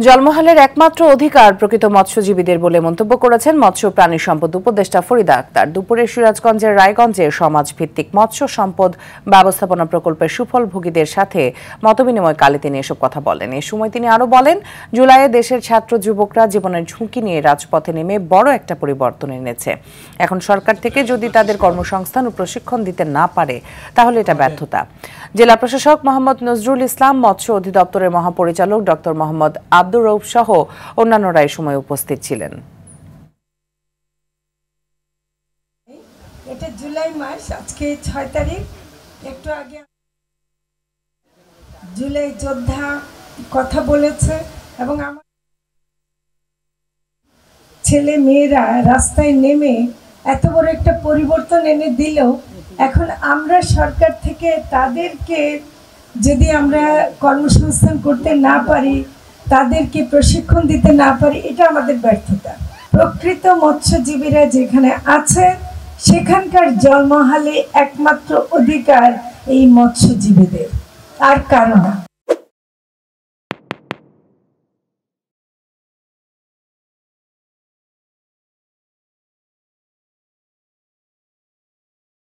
জলমহলের একমাত্র অধিকার প্রকৃত মৎস্যজীবীদের বলে মন্তব্য করেছেন মৎস্য প্রাণী সম্পদ উপদেষ্টা ফরিদা আক্তার। দুপুরে সিরাজগঞ্জের রায়গঞ্জে সমাজভিত্তিক মৎস্য সম্পদ ব্যবস্থাপনা প্রকল্পের সুফলভোগীদের সাথে মতবিনিময়কালে তিনি এসব কথা বলেন। এ সময় তিনি আরও বলেন, জুলাইয়ে দেশের ছাত্র যুবকরা জীবনের ঝুঁকি নিয়ে রাজপথে নেমে বড় একটা পরিবর্তন এনেছে। এখন সরকার থেকে যদি তাদের কর্মসংস্থান ও প্রশিক্ষণ দিতে না পারে তাহলে এটা ব্যর্থতা। জেলা প্রশাসক মোহাম্মদ নজরুল ইসলাম, মৎস্য অধিদপ্তরের মহাপরিচালক ডক্টর মোহাম্মদ আব্দুর রউফ সহ অন্যান্যরা এই সময় উপস্থিত ছিলেন। এটা জুলাই মাস, আজকে 6 তারিখ। একটু আগে জুলাই যোদ্ধা কথা বলেছে এবং আমার ছেলে মেয়েরা রাস্তায় নেমে এত বড় একটা পরিবর্তন এনে দিল। এখন আমরা সরকার থেকে তাদেরকে যদি আমরা কর্মসংস্থান করতে না পারি, তাদেরকে প্রশিক্ষণ দিতে না পারি, এটা আমাদের ব্যর্থতা। প্রকৃত মৎস্যজীবীরা যেখানে আছে সেখানকার জলমহলে একমাত্র অধিকার এই মৎস্যজীবীদের, আর কারো না।